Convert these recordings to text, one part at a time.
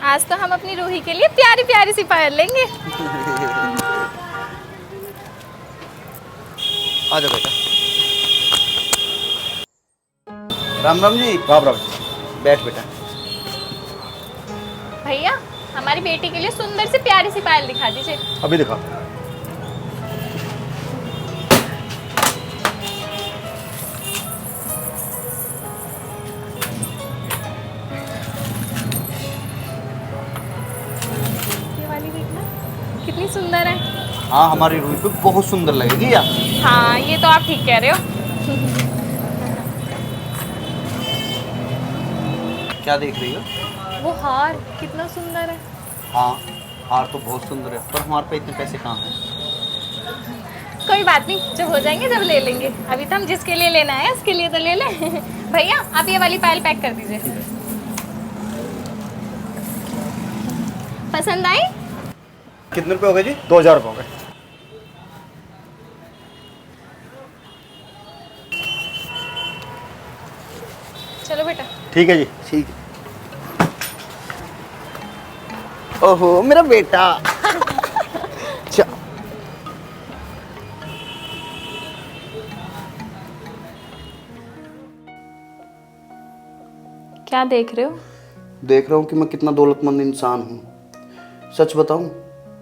आज तो हम अपनी रूही के लिए प्यारी प्यारी सी पायल लेंगे। आ जाओ बेटा। राम राम जी। राम राम। बैठ बेटा। भैया हमारी बेटी के लिए सुंदर सी प्यारी सी पायल दिखा दीजिए। अभी दिखा। ये वाली देखना कितनी सुंदर है। हाँ हमारी रूही पे बहुत सुंदर लगेगी यार। हाँ ये तो आप ठीक कह रहे हो। क्या देख रही हो? वो हार कितना सुंदर है। हाँ हार तो बहुत सुंदर है, पर हमारे पे इतने पैसे कहाँ हैं? कोई बात नहीं, जब हो जाएंगे जब ले लेंगे। अभी तो हम जिसके लिए लेना है उसके लिए तो ले लें। भैया आप ये वाली पायल पैक कर दीजिए। पसंद आई? कितने रुपए हो गए जी? 2000 रुपये हो गए। चलो बेटा। ठीक है जी। ठीक है। ओहो मेरा बेटा। क्या देख रहे हो? देख रहा हूँ कि मैं कितना दौलतमंद इंसान हूँ। सच बताऊँ,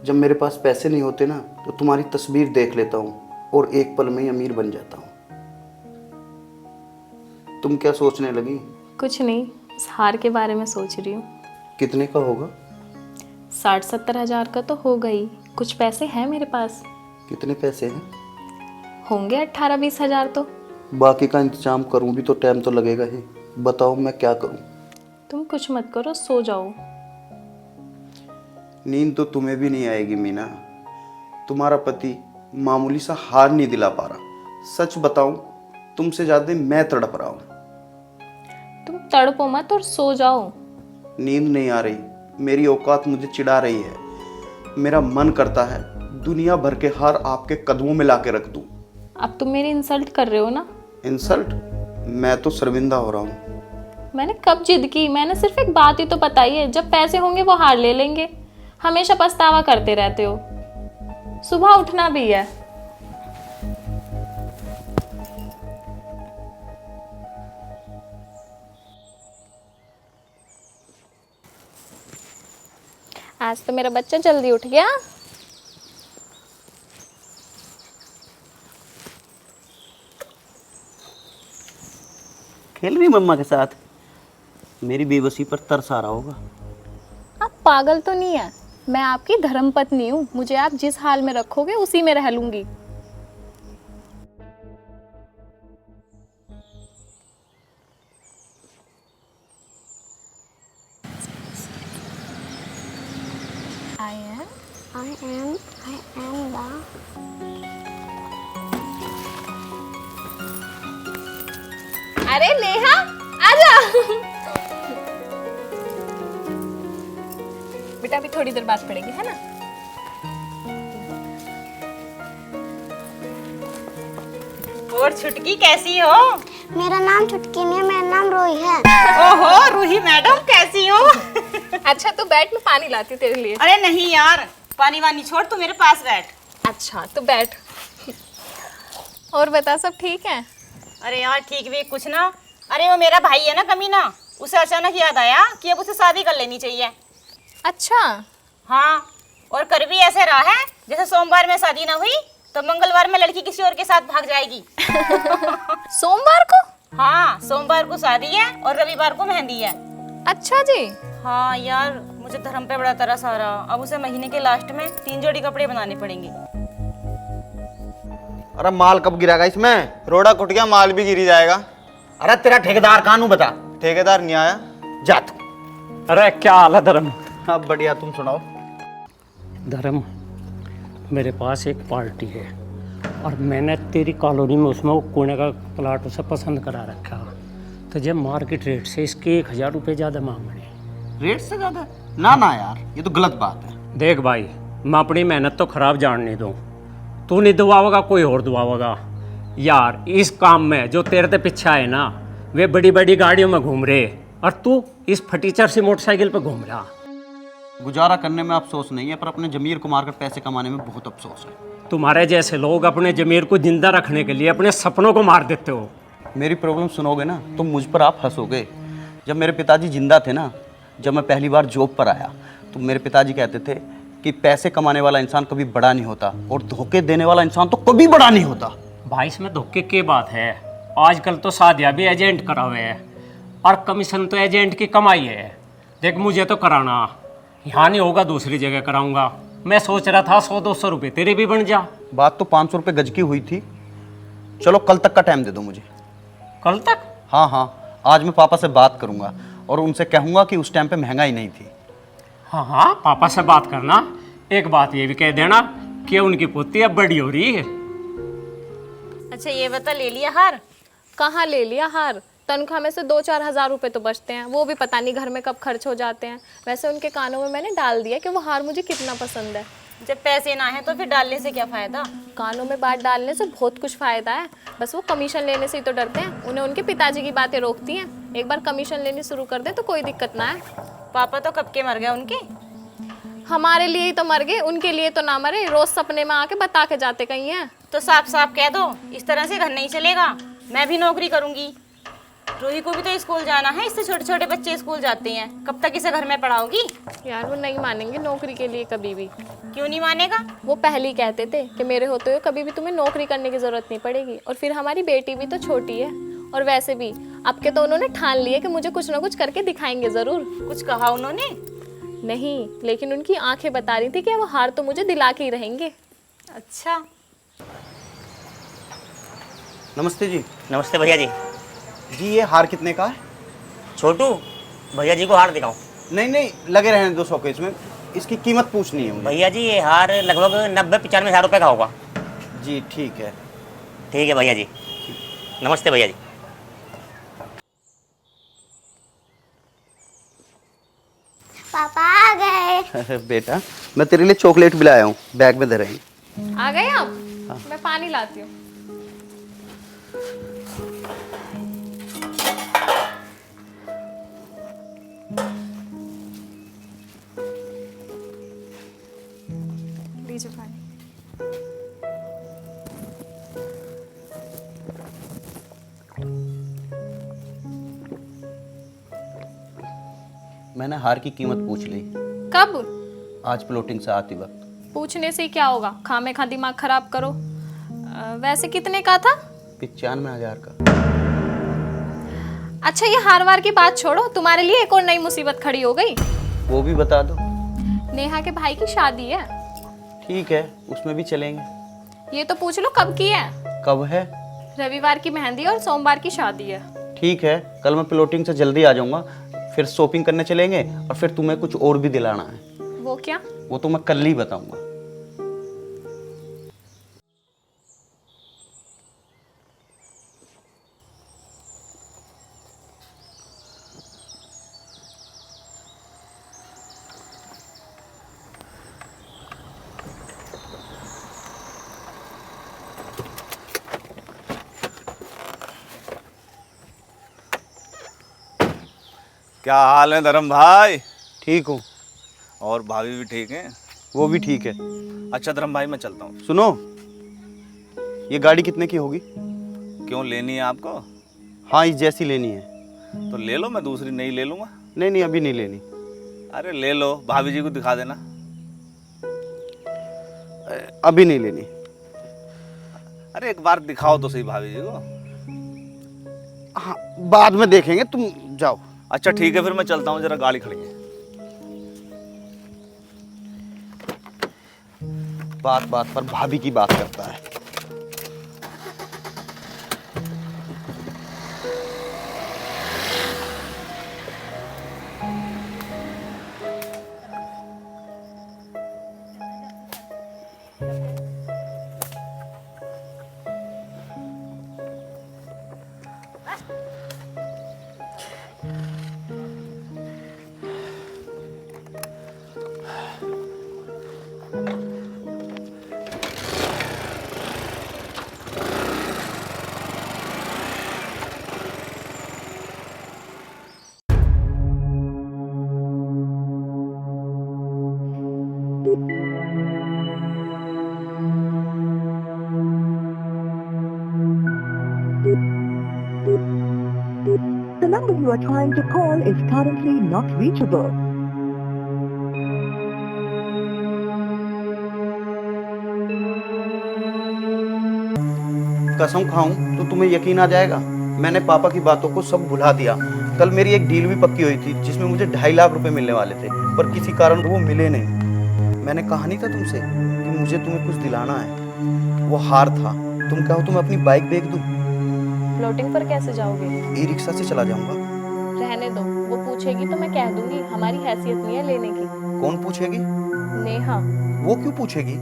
जब मेरे पास पैसे नहीं होते ना तो तुम्हारी तस्वीर देख लेता हूँ और एक पल में ही अमीर बन जाता हूँ। तुम क्या सोचने लगी? कुछ नहीं, इस हार के बारे में सोच रही हूँ। कितने का होगा? 60-70 हजार का तो होगा ही। कुछ पैसे हैं मेरे पास। कितने पैसे हैं? होंगे 18-20 हजार तो। बाकी का इंतजाम करूँ भी तो टाइम तो लगेगा ही। बताओ मैं क्या करूँ? तुम कुछ मत करो, सो जाओ। नींद तो तुम्हें भी नहीं आएगी मीना। तुम्हारा पति मामूली सा हार नहीं दिला पा रहा। सच बताऊं, तुमसे ज्यादा मैं तड़प रहा हूं। तुम तड़पो मत और सो जाओ। नींद नहीं आ रही, मेरी औकात मुझे चिढ़ा रही है। मेरा मन करता है दुनिया भर के हार आपके कदमों में लाके रख दूं। अब तुम मेरी इंसल्ट कर रहे हो ना। इंसल्ट? मैं तो शर्मिंदा हो रहा हूँ। मैंने कब जिद की? मैंने सिर्फ एक बात ही तो बताई है, जब पैसे होंगे वो हार ले लेंगे। हमेशा पछतावा करते रहते हो। सुबह उठना भी है। आज तो मेरा बच्चा जल्दी उठ गया। खेल रही मम्मा के साथ? मेरी बेबसी पर तरस आ रहा होगा। आप पागल तो नहीं है? मैं आपकी धर्मपत्नी हूँ। मुझे आप जिस हाल में रखोगे उसी में रह लूंगी। I am the अरे नेहा आजा। बेटा अभी थोड़ी देर बात पड़ेगी, है ना? और छुटकी कैसी हो? मेरा नाम छुटकी नहीं है, मेरा नाम रोही है। ओहो रूही मैडम कैसी हो? अच्छा तू बैठ, मैं पानी लाती हूँ तेरे लिए। अरे नहीं यार, पानी वानी छोड़, तू मेरे पास बैठ। अच्छा तो बैठ। और बता, सब ठीक है? अरे यार ठीक भी कुछ ना। अरे वो मेरा भाई है ना कमीना, उसे अचानक याद आया कि अब उसे शादी कर लेनी चाहिए। अच्छा। हाँ, और कर भी ऐसे रहा है जैसे सोमवार में शादी ना हुई तो मंगलवार में लड़की किसी और के साथ भाग जाएगी। सोमवार को? हाँ, सोमवार को शादी है और रविवार को मेहंदी है। अच्छा जी। हाँ यार, मुझे धर्म पे बड़ा तरस आ रहा। अब उसे महीने के लास्ट में 3 जोड़ी कपड़े बनाने पड़ेंगे। अरे माल कब गिराएगा इसमें? रोड़ा कुट गया, माल भी गिरी जाएगा। अरे तेरा ठेकेदार कानू बता। ठेकेदार नहीं आया। जा तू। अरे क्या हाल है धर्म? हाँ बढ़िया, तुम सुनाओ। धर्म, मेरे पास एक पार्टी है और मैंने तेरी कॉलोनी में उसमें वो कोने का प्लाट उसे पसंद करा रखा। तो जब मार्केट रेट से इसके 1000 रुपये ज़्यादा मांग रहे। रेट से ज्यादा? ना ना यार, ये तो गलत बात है। देख भाई, मैं अपनी मेहनत तो खराब जानने दूँ। तू नहीं दुआएगा, कोई और दुआएगा। यार इस काम में जो तेरे ते पीछा है ना, वे बड़ी बड़ी गाड़ियों में घूम रहे और तू इस फटीचर सी मोटरसाइकिल पे घूम रहा। गुजारा करने में अफसोस नहीं है, पर अपने जमीर को मारकर पैसे कमाने में बहुत अफसोस है। तुम्हारे जैसे लोग अपने जमीर को जिंदा रखने के लिए अपने सपनों को मार देते हो। मेरी प्रॉब्लम सुनोगे ना तो मुझ पर आप हंसोगे। जब मेरे पिताजी जिंदा थे ना, जब मैं पहली बार जॉब पर आया तो मेरे पिताजी कहते थे कि पैसे कमाने वाला इंसान कभी बड़ा नहीं होता और धोखे देने वाला इंसान तो कभी बड़ा नहीं होता। भाई इसमें धोखे की बात है? आजकल तो शादियाँ भी एजेंट करा हुए हैं और कमीशन तो एजेंट की कमाई है। देख मुझे तो कराना यहाँ नहीं होगा, दूसरी जगह कराऊंगा। मैं सोच रहा था 100-200 रुपये तेरे भी बन जा। बात तो 500 रुपये गज की हुई थी। चलो कल तक का टाइम दे दो मुझे। कल तक? हाँ हाँ, आज मैं पापा से बात करूंगा और उनसे कहूंगा कि उस टाइम पे महंगाई नहीं थी। हाँ हाँ, पापा से बात करना। एक बात ये भी कह देना कि उनकी पोती अब बड़ी हो रही है। अच्छा ये बता, ले लिया हार? कहाँ ले लिया हार? तनख्वाह में से 2-4 हज़ार रुपये तो बचते हैं, वो भी पता नहीं घर में कब खर्च हो जाते हैं। वैसे उनके कानों में मैंने डाल दिया कि वो हार मुझे कितना पसंद है। जब पैसे ना है तो फिर डालने से क्या फायदा? कानों में बात डालने से बहुत कुछ फायदा है, बस वो कमीशन लेने से ही तो डरते हैं। उन्हें उनके पिताजी की बातें रोकती हैं। एक बार कमीशन लेनी शुरू कर दे तो कोई दिक्कत ना है। पापा तो कब के मर गए उनके। हमारे लिए ही तो मर गए, उनके लिए तो ना मरे। रोज सपने में आके बता के जाते कहीं हैं। तो साफ साफ कह दो, इस तरह से घर नहीं चलेगा। मैं भी नौकरी करूंगी, रूही को भी तो स्कूल जाना है। इससे छोटे छोटे बच्चे स्कूल जाते हैं, कब तक इसे घर में पढ़ाओगी? यार वो नहीं मानेंगे नौकरी के लिए कभी भी। क्यों नहीं मानेगा? वो पहले ही कहते थे कि मेरे होते हुए कभी भी तुम्हें नौकरी करने की जरूरत नहीं पड़ेगी। और फिर हमारी बेटी भी तो छोटी है, और वैसे भी अब के तो उन्होंने ठान लिया कि मुझे कुछ ना कुछ करके दिखाएंगे जरूर। कुछ कहा उन्होंने? नहीं, लेकिन उनकी आंखें बता रही थी कि वो हार तो मुझे दिला के ही रहेंगे। अच्छा। नमस्ते जी। नमस्ते भैया जी। जी ये हार कितने का है? छोटू, भैया जी को हार दिखाऊं? नहीं नहीं, लगे रहने दो शोकेस में, इसकी कीमत पूछनी है मुझे। भैया जी ये हार लगभग 90-95 हज़ार रुपये का होगा। जी ठीक है। ठीक है भैया जी, नमस्ते भैया जी। पापा आ गए। बेटा मैं तेरे लिए चॉकलेट भी लाया हूँ, बैग में दे रहे हैं। आ गए आप? मैं पानी लाती हूँ। लीजिए पानी। मैंने हार की कीमत पूछ ली कब? आज प्लॉटिंग से आती वक्त। पूछने से क्या होगा, खामे खा दिमाग खराब करो। वैसे कितने का था? 95,000 का। अच्छा ये हार वार की बात छोड़ो, तुम्हारे लिए एक और नई मुसीबत खड़ी हो गई। वो भी बता दो। नेहा के भाई की शादी है। ठीक है, उसमें भी चलेंगे। ये तो पूछ लो कब की है? कब है? रविवार की मेहंदी और सोमवार की शादी है। ठीक है, कल मैं प्लॉटिंग से जल्दी आ जाऊंगा, फिर शॉपिंग करने चलेंगे और फिर तुम्हें कुछ और भी दिलाना है। वो क्या? वो तो मैं कल ही बताऊंगा। क्या हाल है धर्म भाई? ठीक हूँ। और भाभी भी ठीक हैं? वो भी ठीक है। अच्छा धर्म भाई मैं चलता हूँ। सुनो, ये गाड़ी कितने की होगी? क्यों, लेनी है आपको? हाँ, इस जैसी लेनी है। तो ले लो, मैं दूसरी नई ले लूँगा। नहीं नहीं, अभी नहीं लेनी। अरे ले लो, भाभी जी को दिखा देना। अभी नहीं लेनी। अरे एक बार दिखाओ तो सही भाभी जी को। हाँ, बाद में देखेंगे, तुम जाओ। अच्छा ठीक है, फिर मैं चलता हूँ, जरा गाड़ी खड़ी है। बात बात पर भाभी की बात करता है। The number you are trying to call is currently not reachable. कसम खाऊं तो तुम्हें यकीन आ जाएगा, मैंने पापा की बातों को सब भुला दिया। कल मेरी एक डील भी पक्की हुई थी जिसमें मुझे 2.5 लाख रुपए मिलने वाले थे, पर किसी कारण वो मिले नहीं। मैंने कहा नहीं था तुमसे कि मुझे तुम्हें कुछ दिलाना है, वो हार था। तुम कहो तो मैं अपनी बाइक बेच दूं? फ्लोटिंग पर कैसे जाओगे? ई रिक्शा से चला जाऊंगा। रहने दो, वो पूछेगी तो मैं कह दूंगी हमारी हैसियत नहीं है लेने की। कौन पूछेगी? नेहा। वो क्यों पूछेगी?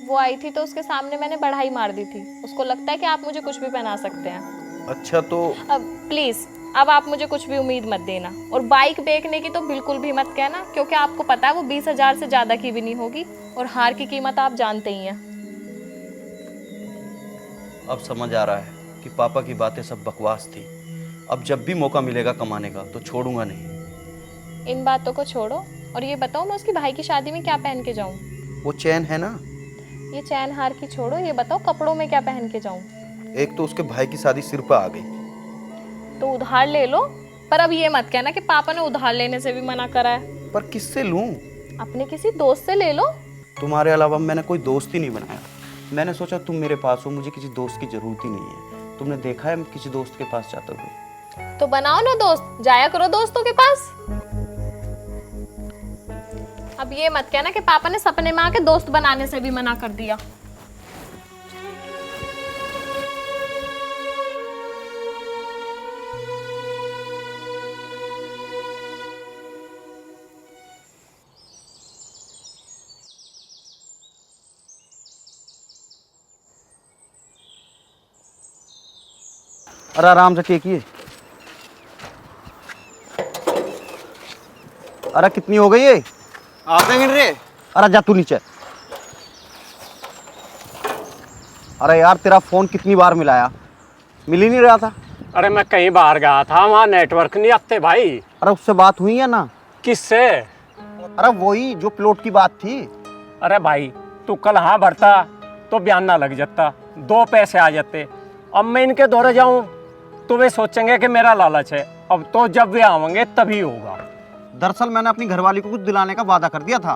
वो आई थी तो उसके सामने मैंने बढ़ाई मार दी थी। उसको लगता है कि आप मुझे कुछ भी पहना सकते हैं। अच्छा तो अब प्लीज, अब आप मुझे कुछ भी उम्मीद मत देना, और बाइक बेचने की तो बिल्कुल भी मत कहना, क्योंकि आपको पता है वो 20,000 से ज्यादा की भी नहीं होगी, और हार की कीमत आप जानते ही हैं। अब समझ आ रहा है कि पापा की बातें सब बकवास थी। अब जब भी मौका मिलेगा कमाने का तो छोड़ूंगा नहीं। इन बातों को छोड़ो और ये बताओ मैं उसकी भाई की शादी में क्या पहन के जाऊं? वो चैन है ना? ये चैन हार की छोड़ो, ये बताओ कपड़ों में क्या पहन के जाऊं? एक तो उसके भाई की शादी सिर पर आ गई, तो उधार ले लो, पर अब ये मत कहना कि पापा ने उधार लेने से भी मना करा है। पर किससे लूं? अपने किसी दोस्त से ले लो। तुम्हारे अलावा मैंने कोई दोस्त ही नहीं बनाया। मैंने सोचा तुम मेरे पास हो, मुझे किसी दोस्त की जरूरत ही नहीं है। तुमने देखा है मैं किसी दोस्त के पास जाते हुए? तो बनाओ ना दोस्त, जाया करो दोस्तों के पास। अब ये मत कहना कि पापा ने सपने में आके दोस्त बनाने से भी मना कर दिया। अरे आराम से केकिए। अरे कितनी हो गई है? आपने गिन रहे? अरे जा तू नीचे। अरे यार तेरा फोन कितनी बार मिलाया, मिल ही नहीं रहा था। अरे मैं कहीं बाहर गया था, वहाँ नेटवर्क नहीं आते भाई। अरे उससे बात हुई है ना? किससे? अरे वही जो प्लॉट की बात थी। अरे भाई तू कल हाँ भरता तो बयान ना लग जाता, 2 पैसे आ जाते। अब मैं इनके दौरे जाऊं तो वे सोचेंगे कि मेरा लालच है। अब तो जब वे आवेंगे तभी होगा। दरअसल मैंने अपनी घरवाली को कुछ दिलाने का वादा कर दिया था।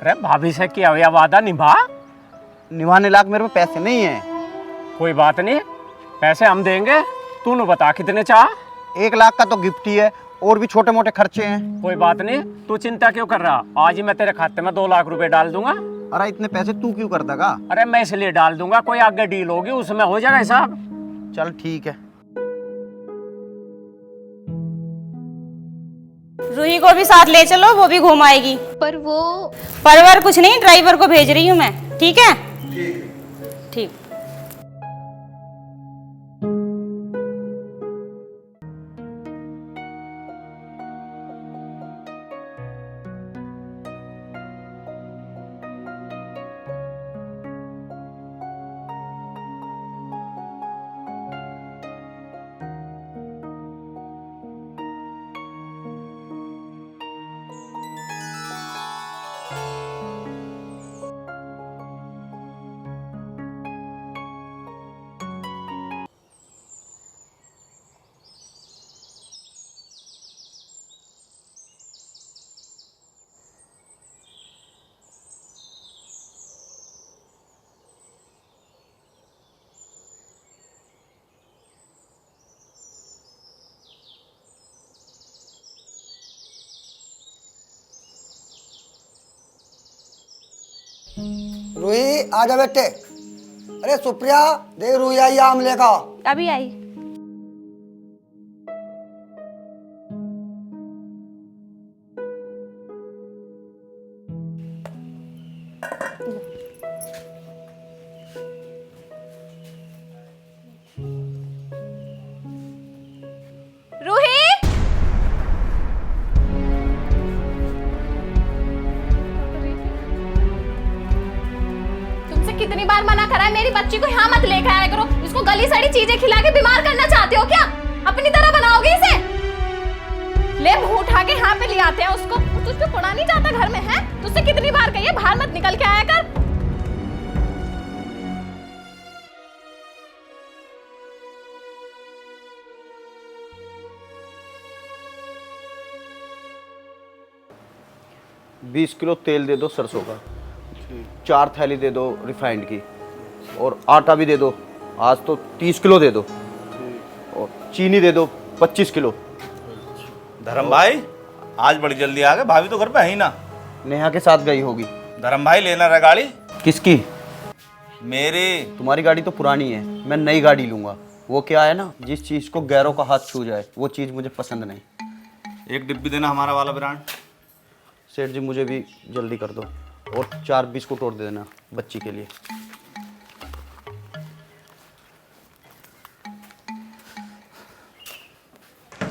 अरे भाभी से किया हुआ वादा निभा। निभाने लायक मेरे पे पैसे नहीं है। कोई बात नहीं, पैसे हम देंगे, तू न बता कितने चाह। 1 लाख का तो गिफ्ट ही है, और भी छोटे मोटे खर्चे हैं। कोई बात नहीं, तू चिंता क्यों कर रहा, आज ही मैं तेरे खाते में 2 लाख रुपए डाल दूंगा। अरे इतने पैसे तू क्यों कर देगा? अरे मैं इसलिए डाल दूंगा, कोई आगे डील होगी उसमें हो जाएगा हिसाब। चल ठीक है। रूही को भी साथ ले चलो, वो भी घूम आएगी। पर वो परवर कुछ नहीं, ड्राइवर को भेज रही हूँ मैं। ठीक है? ठीक। रूही आजा बेटे। अरे सुप्रिया देख रूही आई आम लेकर। अभी आई। रूही, तुमसे कितनी बार मना करा है मेरी बच्ची को यहाँ मत लेकर आया करो। इसको गली सड़ी चीजें खिला के बीमार करना चाहते हो क्या? अपनी तरह बनाओगे इसे? ले मुंह उठा के यहाँ पे ले आते हैं उसको। तुझको पड़ा नहीं जाता घर में है? तुझसे कितनी बार कही है बाहर मत निकल के आया कर। बीस किलो तेल दे दो सरसों का, 4 थैली दे दो रिफाइंड की, और आटा भी दे दो, आज तो 30 किलो दे दो, और चीनी दे दो 25 किलो। धर्म भाई आज बड़ी जल्दी आ गए, भाभी तो घर पे है ही ना। नेहा के साथ गई होगी। धर्म भाई लेना रहा गाड़ी? किसकी? मेरे। तुम्हारी गाड़ी तो पुरानी है, मैं नई गाड़ी लूंगा। वो क्या है ना, जिस चीज़ को गैरों का हाथ छू जाए वो चीज़ मुझे पसंद नहीं। एक डिब्बी देना हमारा वाला ब्रांड। सेठ जी मुझे भी जल्दी कर दो, और 4 बिस्कुट और दे देना बच्ची के लिए।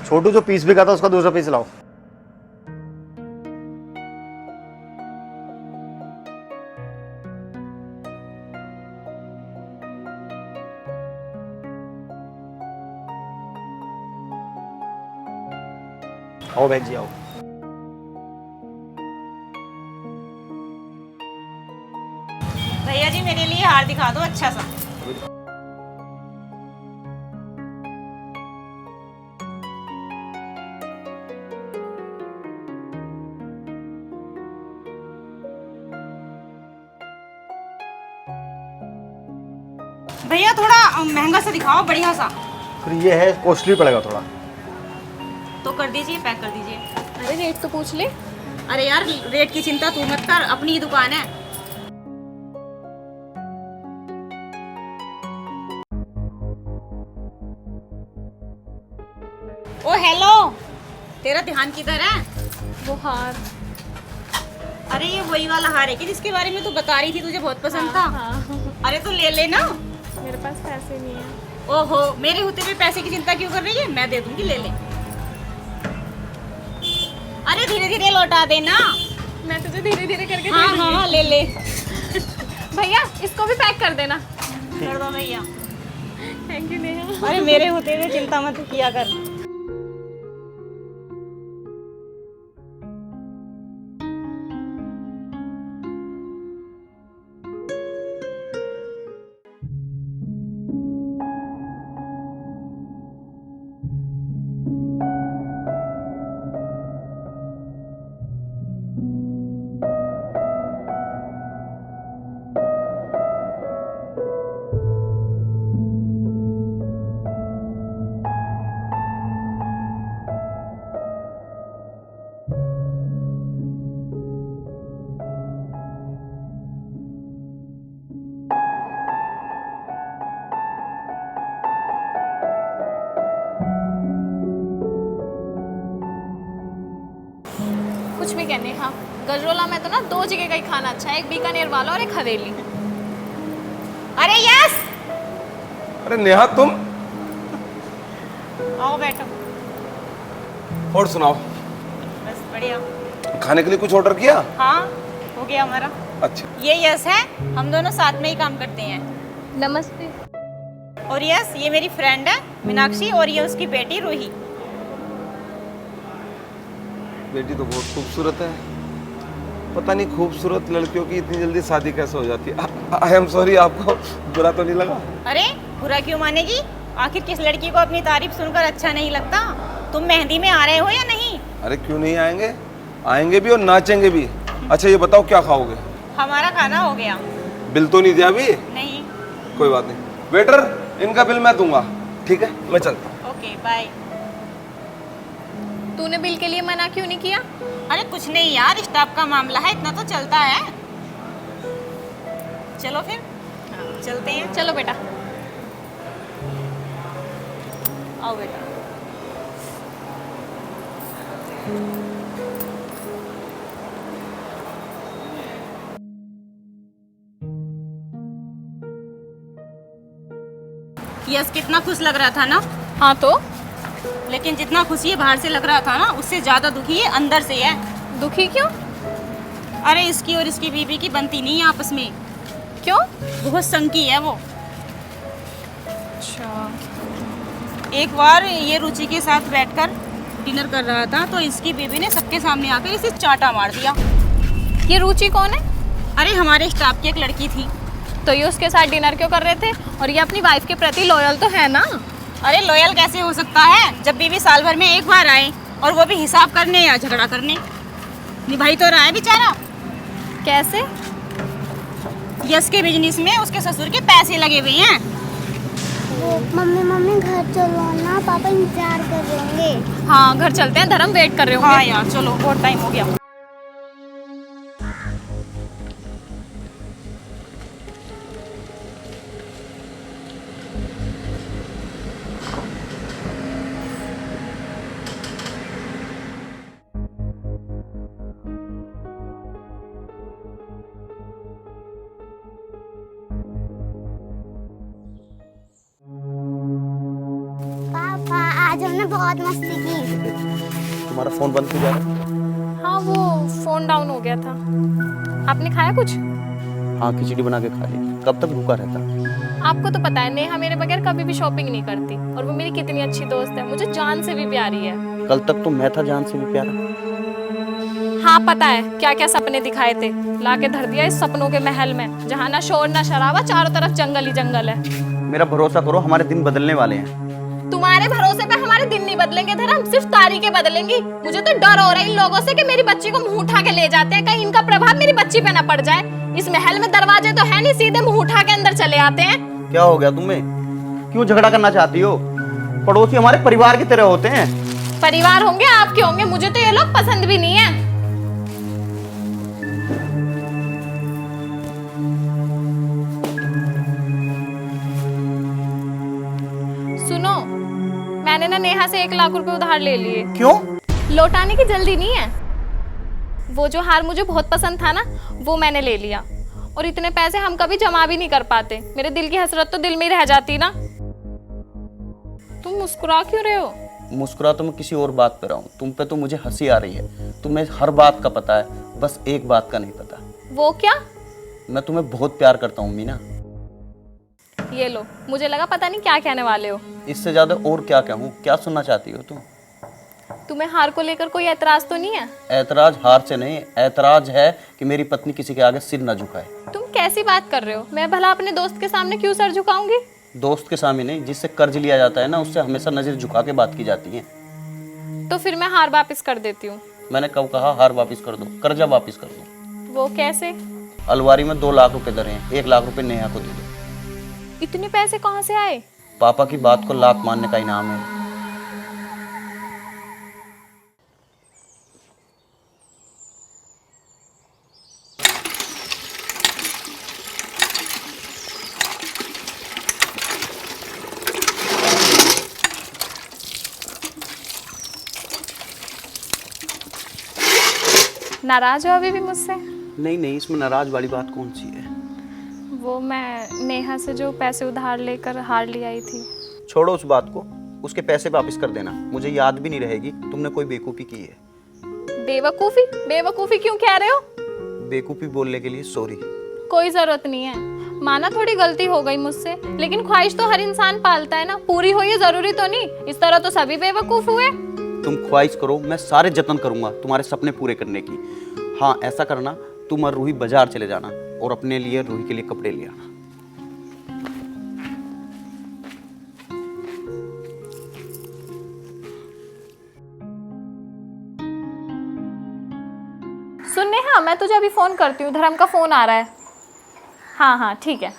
छोटू जो पीस बिका था उसका दूसरा पीस लाओ। आओ बहन जी आओ। भैया जी मेरे लिए हार दिखा दो अच्छा सा। भैया थोड़ा महंगा सा दिखाओ, बढ़िया सा। फिर ये है कॉस्टली पड़ेगा थोड़ा। तो कर दीजिए, पैक कर दीजिए। अरे रेट तो पूछ ले। अरे यार रेट की चिंता तू मत कर, अपनी ही दुकान है। ओ हेलो, तेरा ध्यान किधर है? वो हार। अरे ये वही वाला हार है कि जिसके बारे में तू बता रही थी तुझे बहुत पसंद था। अरे तो ले लेना। मेरे पास पैसे नहीं है। ओहो, मेरे होते हुए पैसे की चिंता क्यों कर रही है? मैं दे दूंगी, ले ले। अरे धीरे धीरे लौटा देना। मैं तुझे धीरे धीरे करके हाँ दे दूंगी। हाँ ले ले। भैया इसको भी पैक कर देना। कर दो भैया। Thank you Neha. अरे मेरे होते हुए चिंता मत किया कर। कुछ भी कहने। हाँ, गजरोला में तो ना 2 जगह का ही खाना अच्छा है, एक बीकानेर वाला और एक हवेली। अरे यस। अरे नेहा तुम, आओ बैठो। और सुनाओ। बस बढ़िया। खाने के लिए कुछ ऑर्डर किया? हाँ हो गया हमारा। अच्छा। ये यस है, हम दोनों साथ में ही काम करते हैं। नमस्ते। और यस ये मेरी फ्रेंड है मीनाक्षी, और ये उसकी बेटी रूही। बेटी तो बहुत खूबसूरत है, पता नहीं खूबसूरत लड़कियों की इतनी जल्दी शादी कैसे हो जाती है। आई एम सॉरी, आपको बुरा तो नहीं लगा? अरे बुरा क्यों मानेगी? आखिर किस लड़की को अपनी तारीफ सुनकर अच्छा नहीं लगता? तुम मेहंदी में आ रहे हो या नहीं? अरे क्यों नहीं आएंगे, आएंगे भी और नाचेंगे भी। अच्छा ये बताओ क्या खाओगे? हमारा खाना हो गया। बिल तो नहीं दिया अभी? नहीं। कोई बात नहीं, वेटर इनका बिल मैं दूंगा। ठीक है मैं चलता हूँ। Okay bye. तूने बिल के लिए मना क्यों नहीं किया? अरे कुछ नहीं यार, स्टाफ का मामला है, इतना तो चलता है। चलो फिर चलते हैं। चलो बेटा। आओ बेटा। यस कितना खुश लग रहा था ना? हाँ तो लेकिन जितना खुशी ये बाहर से लग रहा था ना, उससे ज्यादा दुखी ये अंदर से है। दुखी क्यों? अरे इसकी और इसकी बीबी की बनती नहीं है आपस में। क्यों? बहुत संकी है वो। अच्छा। एक बार ये रुचि के साथ बैठकर डिनर कर रहा था तो इसकी बीवी ने सबके सामने आकर इसे चाटा मार दिया। ये रुचि कौन है? अरे हमारे स्टाफ की एक लड़की थी। तो ये उसके साथ डिनर क्यों कर रहे थे? और ये अपनी वाइफ के प्रति लॉयल तो है ना? अरे लॉयल कैसे हो सकता है जब बीवी साल भर में एक बार आए, और वो भी हिसाब करने या झगड़ा करने। निभाई तो रहा है बेचारा। कैसे? यश के बिजनेस में उसके ससुर के पैसे लगे हुए हैं। मम्मी घर चलो ना, पापा इंतजार कर रहे होंगे। हाँ घर चलते हैं, धर्म वेट कर रहे होंगे। हाँ यार चलो, बहुत टाइम हो गया। पापा आज हमने बहुत मस्ती की। तुम्हारा फ़ोन बंद क्यों जा रहा है? हाँ वो फोन डाउन हो गया था। आपने खाया कुछ? हाँ खिचड़ी बना के खा ली। कब तक भूखा रहता? आपको तो पता है नेहा मेरे बगैर कभी भी शॉपिंग नहीं करती, और वो मेरी कितनी अच्छी दोस्त है, मुझे जान से भी प्यारी है। कल तक तो मैं था जान से भी प्यारा। हाँ पता है क्या क्या सपने दिखाए थे, लाके धर दिया इस सपनों के महल में, जहाँ ना शोर ना शराबा, चारों तरफ जंगल ही जंगल है। मेरा भरोसा करो, हमारे दिन बदलने वाले हैं। तुम्हारे भरोसे पे हमारे दिन नहीं बदलेंगे धर्म, सिर्फ तारीखें बदलेंगी। मुझे तो डर हो रहा है इन लोगों से कि मेरी बच्ची को मुंह उठा के ले जाते हैं, कहीं इनका प्रभाव मेरी बच्ची पे न पड़ जाए। इस महल में दरवाजे तो है नहीं, सीधे मुंह उठा के अंदर चले आते हैं। क्या हो गया तुम्हें? क्यों झगड़ा करना चाहती हो? पड़ोसी हमारे परिवार की तरह होते हैं। परिवार होंगे आपके होंगे, मुझे तो ये लोग पसंद भी नहीं है। सुनो, मैंने ना नेहा से 1 लाख रुपए उधार ले लिए। क्यों? लौटाने की जल्दी नहीं है। वो जो हार मुझे बहुत पसंद था ना, वो मैंने ले लिया, और इतने पैसे हम कभी जमा भी नहीं कर पाते। मेरे दिल की हसरत तो दिल में ही रह जाती ना। तुम मुस्कुरा क्यों रहे हो? मुस्कुरा तो मैं किसी और बात पे रहा हूँ। तुम पे तो मुझे हंसी आ रही है। तुम्हें हर बात का पता है, बस एक बात का नहीं पता। वो क्या? मैं तुम्हें बहुत प्यार करता हूँ मीना। ये लो, मुझे लगा पता नहीं क्या कहने वाले हो। इससे ज्यादा और क्या कहूँ? क्या सुनना चाहती हो तुम? तुम्हें हार को लेकर कोई एतराज तो नहीं है? ऐतराज हार से नहीं, ऐतराज है कि मेरी पत्नी किसी के आगे सिर न झुकाए। तुम कैसी बात कर रहे हो? मैं भला अपने दोस्त के सामने क्यों सर झुकाऊंगी? दोस्त के सामने नहीं, जिससे कर्ज लिया जाता है ना, उससे हमेशा नजर झुका के बात की जाती है। तो फिर मैं हार वापस कर देती हूँ। मैंने कब कहा हार वापस कर दो? कर्जा वापस कर दो। वो कैसे? अलमारी में 2 लाख रुपए धरे हैं, 1 लाख रुपए नेहा को दे दो। इतने पैसे कहाँ से आए? पापा की बात को लात मारने का इनाम है। नाराज हो अभी भी मुझसे? नहीं नहीं, इसमें नाराज वाली बात कौन सी है? वो मैं नेहा से जो पैसे उधार लेकर हार ले आई थी। छोड़ो उस बात को, उसके पैसे वापस कर देना। मुझे याद भी नहीं रहेगी तुमने कोई बेवकूफ़ी की है। बेवकूफ़ी? बेवकूफ़ी क्यों कह रहे हो? बेवकूफ़ी बोलने के लिए सॉरी। कोई ज़रूरत नहीं है, माना थोड़ी गलती हो गई मुझसे, लेकिन ख्वाहिश तो हर इंसान पालता है ना, पूरी हो ये ज़रूरी तो नहीं। इस तरह तो सभी बेवकूफ़ हुए। तुम ख्वाहिश करो, मैं सारे जतन करूंगा तुम्हारे सपने पूरे करने की। हाँ ऐसा करना, तुम और रूही बाजार चले जाना और अपने लिए रूही के लिए कपड़े ले आना। सुन नेहा, मैं तुझे अभी फ़ोन करती हूँ, धर्म का फ़ोन आ रहा है। हाँ हाँ ठीक है।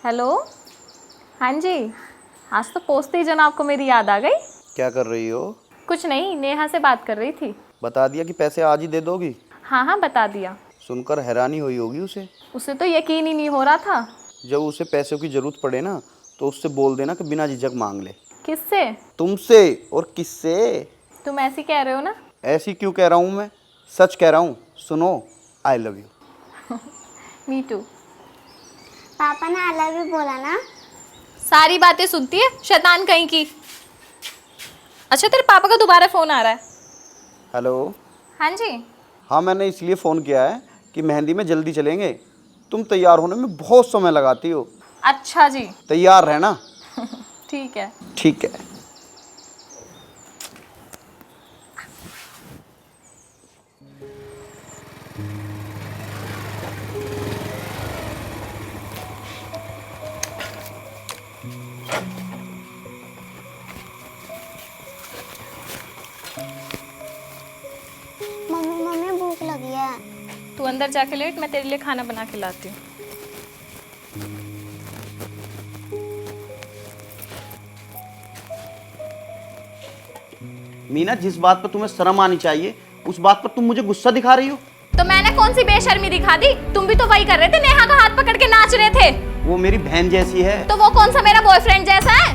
हेलो, हाँ जी। आज तो पहुँचते ही जनाब को मेरी याद आ गई। क्या कर रही हो? कुछ नहीं, नेहा से बात कर रही थी। बता दिया कि पैसे आज ही दे दोगी? हाँ हाँ बता दिया। सुनकर हैरानी हुई होगी उसे तो यकीन ही नहीं हो रहा था। जब उसे पैसों की जरूरत पड़े ना, तो उससे बोल देना कि बिना झिझक मांग ले। किससे? तुमसे। और किससे? तुम ऐसी कह रहे हो ना? ऐसी क्यों कह रहा हूँ? मैं सच कह रहा हूँ। सुनो, I love you. Me too. पापा ने आई लव यू बोला ना? सारी बातें सुनती है शैतान कहीं की। अच्छा तेरे पापा का दोबारा फ़ोन आ रहा है। हेलो। हाँ जी। हाँ मैंने इसलिए फ़ोन किया है कि मेहंदी में जल्दी चलेंगे। तुम तैयार होने में बहुत समय लगाती हो। अच्छा जी। तैयार रहना। ठीक है। ठीक है। मम्मी मम्मी भूख लगी है। तू अंदर जाके लेट, मैं तेरे लिए खाना बना के लाती हूँ। मीना, जिस बात पर तुम्हें शर्म आनी चाहिए उस बात पर तुम मुझे गुस्सा दिखा रही हो। तो मैंने कौन सी बेशर्मी दिखा दी? तुम भी तो वही कर रहे थे, नेहा का हाथ पकड़ के नाच रहे थे। वो मेरी बहन जैसी है। तो वो कौन सा मेरा बॉयफ्रेंड जैसा है?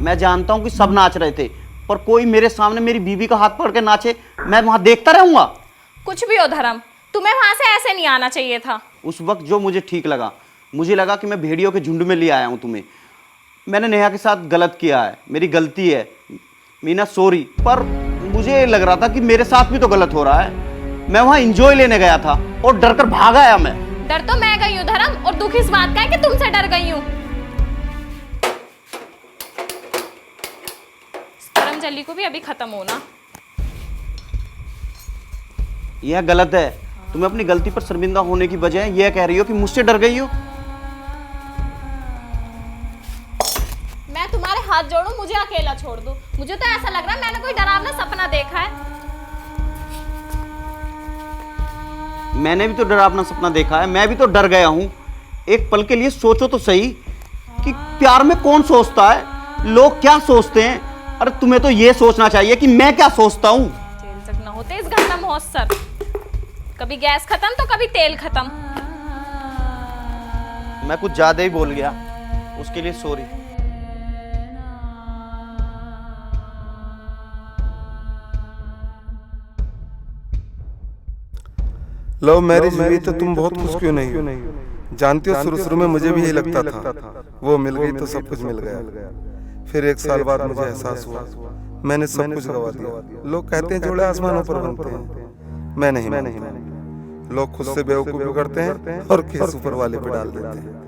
मैं जानता हूँ कि सब नाच रहे थे, पर कोई मेरे सामने मेरी बीवी का हाथ पकड़ के नाचे, मैं वहां देखता रहूंगा? कुछ भी हो धर्म, तुम्हें वहां से ऐसे नहीं आना चाहिए था। उस वक्त जो मुझे ठीक लगा, मुझे लगा कि मैं भेड़ियों के झुंड में ले आया हूँ तुम्हें। मैंने नेहा के साथ गलत किया है, मेरी गलती है मीना, सॉरी। पर मुझे लग रहा था कि मेरे साथ भी तो गलत हो रहा है। मैं वहां एंजॉय लेने गया था और डर कर भाग आया। मैं डर तो मैं गई हूँ धर्म, और दुख इस बात का है कि तुमसे डर गई हूँ। करमजली को भी अभी खत्म होना। यह गलत है। तुम्हें अपनी गलती पर शर्मिंदा होने की बजाय यह कह रही हो कि मुझसे डर गई हो। मैं तुम्हारे हाथ जोड़ूं, मुझे अकेला छोड़ दो। मुझे तो ऐसा लग रहा है मैंने कोई डरावना सपना देखा है। मैंने भी तो डरावना सपना देखा है, मैं भी तो डर गया हूं। एक पल के लिए सोचो तो सही कि प्यार में कौन सोचता है, लोग क्या सोचते हैं। अरे तुम्हें तो ये सोचना चाहिए कि मैं क्या सोचता हूं। जेल तक न होते इस घर का महोत्सव। कभी गैस खत्म तो कभी तेल खत्म। मैं कुछ ज्यादा ही बोल गया, उसके लिए सॉरी। लव मैरिज हुई तो तुम बहुत खुश क्यों नहीं हो? जानती हो शुरू शुरू में मुझे भी यही लगता था, वो मिल गई तो सब कुछ मिल गया। फिर 1 साल बाद मुझे एहसास हुआ मैंने सब कुछ गवा दिया। लोग कहते हैं जोड़े आसमानों पर बनते हैं, मैं नहीं। लोग खुद से बेवकूफी करते हैं और केस ऊपर वाले पे डाल देते हैं।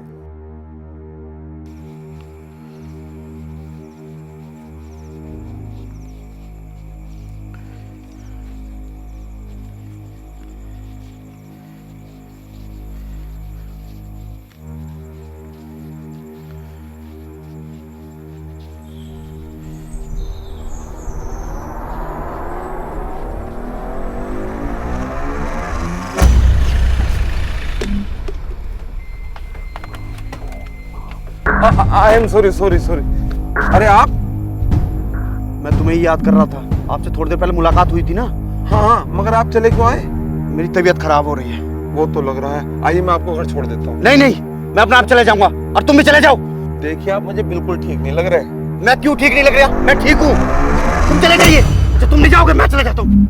I am sorry. अरे आप? मैं तुम्हें ही याद कर रहा था। आपसे थोड़ी देर पहले मुलाकात हुई थी ना। हाँ, मगर आप चले क्यों आए? मेरी तबीयत खराब हो रही है। वो तो लग रहा है। आइए मैं आपको घर छोड़ देता हूँ। नहीं, मैं अपने आप चले जाऊंगा और तुम भी चले जाओ। देखिए आप मुझे बिल्कुल ठीक नहीं लग रहे। मैं क्यों ठीक नहीं लग रहा? मैं ठीक हूँ। तुम चले जाइए। जब तुम नहीं जाओगे मैं चले जाता हूँ।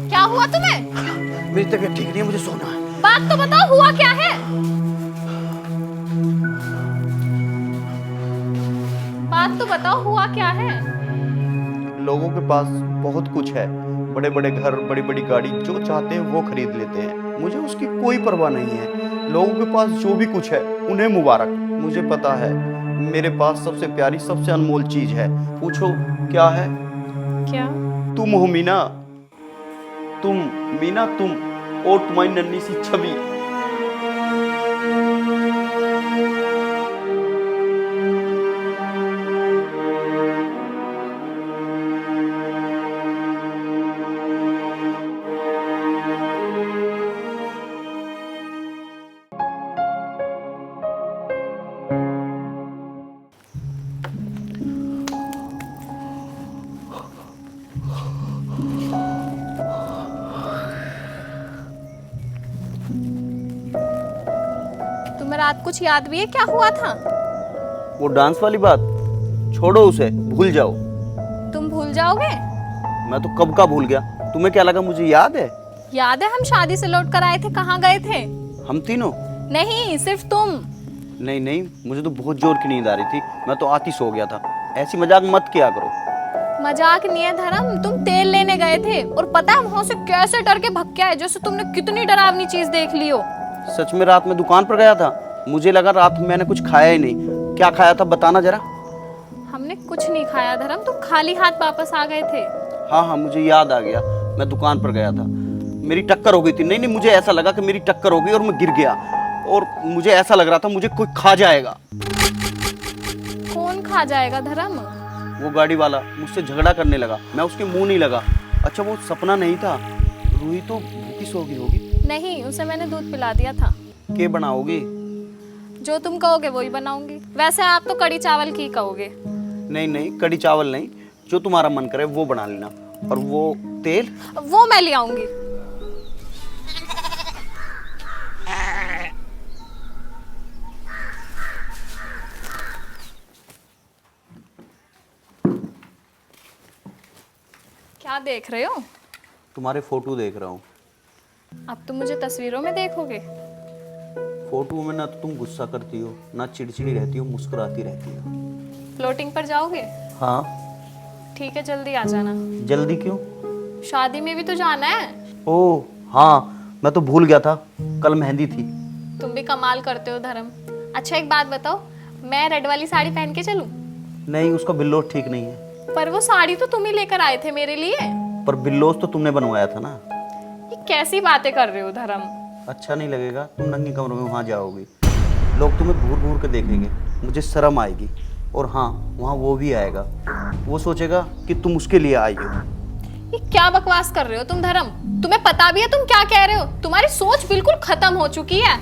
क्या हुआ तुम्हें? मेरी तबीयत ठीक नहीं है, मुझे सोना है। बात तो बताओ, हुआ क्या है? बात तो बताओ, हुआ क्या है? लोगों के पास बहुत कुछ है, बड़े बड़े घर, बड़ी बड़ी गाड़ी, जो चाहते हैं वो खरीद लेते हैं। मुझे उसकी कोई परवाह नहीं है। लोगों के पास जो भी कुछ है उन्हें मुबारक। मुझे पता है मेरे पास सबसे प्यारी, सबसे अनमोल चीज है। पूछो क्या है? क्या? तुम हो मीना। तुम मीना, तुम और तुम्हारी नन्ही सी छवि। तुम्हें रात कुछ याद भी है क्या हुआ था? वो डांस वाली बात छोड़ो, उसे भूल जाओ। तुम भूल जाओगे? मैं तो कब का भूल गया। तुम्हें क्या लगा मुझे याद है? याद है हम शादी से लौट कर आए थे, कहाँ गए थे? हम तीनों? नहीं, सिर्फ तुम। नहीं नहीं, मुझे तो बहुत जोर की नींद आ रही थी, मैं तो आती सो गया था। ऐसी मजाक मत किया करो। मजाक नहीं है धर्म, तुम तेल लेने गए थे और पता है वहां से कैसे डर के भग के आए, जैसे तुमने कितनी डरावनी चीज देख ली हो। सच में रात में दुकान पर गया था, मुझे लगा रात में मैंने कुछ खाया ही नहीं। क्या खाया था बताना जरा। हमने कुछ नहीं खाया धर्म, तुम खाली हाथ वापस आ गए थे। हाँ हाँ, मुझे याद आ गया, मैं दुकान पर गया था, मेरी टक्कर हो गई थी। नहीं नहीं, मुझे ऐसा लगा कि मेरी टक्कर हो गई और मैं गिर गया, और मुझे ऐसा लग रहा था मुझे कोई खा जाएगा। कौन खा जाएगा धर्म? वो गाड़ी वाला मुझसे झगड़ा करने लगा, मैं उसके मुंह नहीं लगा। अच्छा वो सपना नहीं था, रूही तो भूखी सो गई होगी। नहीं, उसे मैंने दूध पिला दिया था। क्या बनाओगी? जो तुम कहोगे वही बनाऊंगी। वैसे आप तो कड़ी चावल की कहोगे। नहीं नहीं, कड़ी चावल नहीं, जो तुम्हारा मन करे वो बना लेना। और वो तेल वो मैं ले आऊंगी। क्या देख रहे हो? तुम्हारे फोटो देख रहा हूँ। अब तुम मुझे तस्वीरों में देखोगे। फोटो में ना तो तुम गुस्सा करती हो, ना चिड़चिड़ी रहती हो, मुस्कुराती रहती हो। फ्लोटिंग पर जाओगे? हाँ। ठीक है, जल्दी आ जाना। जल्दी क्यों? शादी में भी तो जाना है। ओह हाँ, मैं तो भूल गया था, कल मेहंदी थी। तुम भी कमाल करते हो धर्म। अच्छा एक बात बताओ, मैं रेड वाली साड़ी पहन के चलूं? नहीं, उसका बिल्लोस ठीक नहीं है। पर वो साड़ी तो तुम ही लेकर आए थे मेरे लिए। पर बिल्लोस तो तुमने बनवाया था ना। ये कैसी बातें कर रहे हो धर्म? अच्छा नहीं लगेगा, तुम नंगी कमरों में वहाँ जाओगी, लोग तुम्हें घूर घूर के देखेंगे, मुझे शर्म आएगी। और हाँ, वहाँ वो भी आएगा, वो सोचेगा कि तुम उसके लिए आई हो। ये क्या बकवास कर रहे हो तुम धर्म? तुम्हें पता भी है तुम क्या कह रहे हो? तुम्हारी सोच बिल्कुल खत्म हो चुकी है।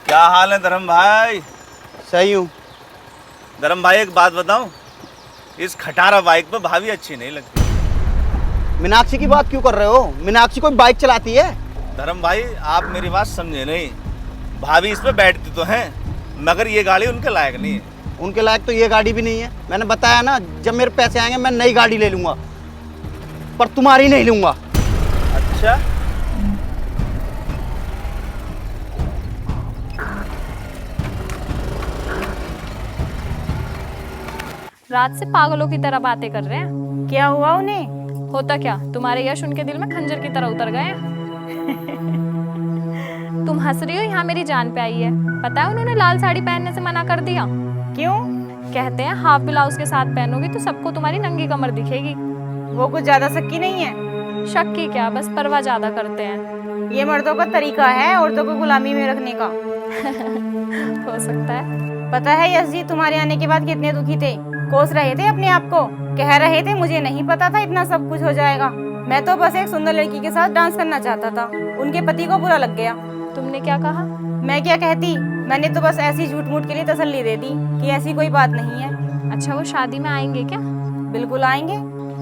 क्या हाल है धर्म भाई? सही हूँ। धर्म भाई एक बात बताऊं, इस खटारा बाइक पे भाभी अच्छी नहीं लगती। मीनाक्षी की बात क्यों कर रहे हो? मीनाक्षी कोई बाइक चलाती है? धर्म भाई आप मेरी बात समझे नहीं, भाभी इस पे बैठती तो हैं मगर ये गाड़ी उनके लायक नहीं है। उनके लायक तो ये गाड़ी भी नहीं है। मैंने बताया ना, जब मेरे पैसे आएंगे मैं नई गाड़ी ले लूंगा, पर तुम्हारी नहीं लूंगा। अच्छा रात से पागलों की तरह बातें कर रहे हैं। क्या हुआ उन्हें? होता क्या, तुम्हारे यश उनके दिल में खंजर की तरह उतर गए हैं। तुम हंस रही हो, यहाँ मेरी जान पे आई है। पता है उन्होंने लाल साड़ी पहनने से मना कर दिया। क्यों? कहते हैं हाफ ब्लाउज के साथ पहनोगी तो सबको तुम्हारी नंगी कमर दिखेगी। वो कुछ ज्यादा शक्की नहीं है? शक की क्या, बस परवाह ज्यादा करते हैं। ये मर्दों का तरीका है औरतों को गुलामी में रखने का। हो सकता है। पता है यश जी तुम्हारे आने के बाद कितने दुखी थे, कोस रहे थे अपने आप को, कह रहे थे मुझे नहीं पता था इतना सब कुछ हो जाएगा। मैं तो बस एक सुंदर लड़की के साथ डांस करना चाहता था, उनके पति को बुरा लग गया। तुमने क्या कहा? मैं क्या कहती, मैंने तो बस ऐसी झूठ मूठ के लिए तसल्ली दे दी कि ऐसी कोई बात नहीं है। अच्छा वो शादी में आएंगे क्या? बिल्कुल आएंगे।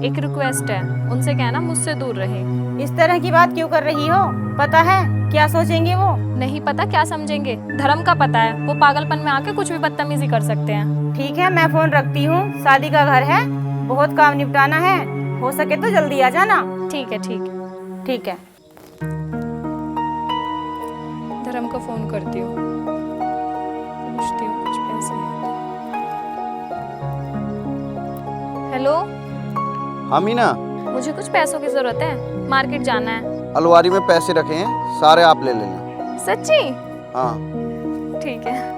एक रिक्वेस्ट है, उनसे कहना मुझसे दूर रहे। इस तरह की बात क्यों कर रही हो? पता है क्या सोचेंगे वो? नहीं पता क्या समझेंगे, धर्म का पता है, वो पागलपन में आके कुछ भी बदतमीजी कर सकते हैं। ठीक है मैं फोन रखती हूँ, शादी का घर है, बहुत काम निपटाना है, हो सके तो जल्दी आ जाना। ठीक है ठीक है। ठीक है। धर्म को फोन करती हूँ, पूछती हूँ कुछ पैसे हैं। हेलो हाँ मीना, मुझे कुछ पैसों की जरूरत है, मार्केट जाना है। अलमारी में पैसे रखे हैं, सारे आप ले लेना। सच्ची? हाँ ठीक है।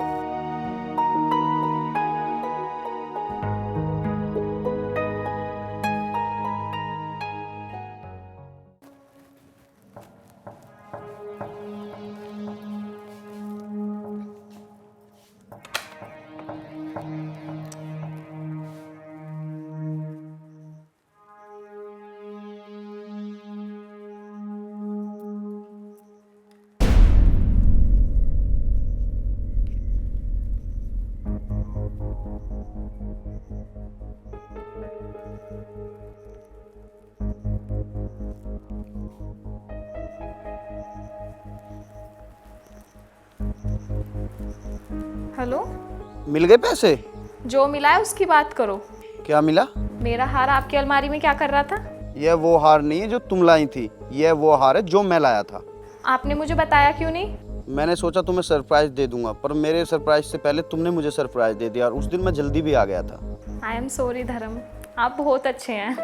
हेलो, मिल गए पैसे? जो मिला है उसकी बात करो। क्या मिला? मेरा हार आपकी अलमारी में क्या कर रहा था? यह वो हार नहीं है जो तुम लाई थी, यह वो हार है जो मैं लाया था। आपने मुझे बताया क्यों नहीं? मैंने सोचा तुम्हें सरप्राइज दे दूंगा, पर मेरे सरप्राइज से पहले तुमने मुझे सरप्राइज दे दिया और उस दिन मैं जल्दी भी आ गया था। आई एम सॉरी धर्म, आप बहुत अच्छे हैं।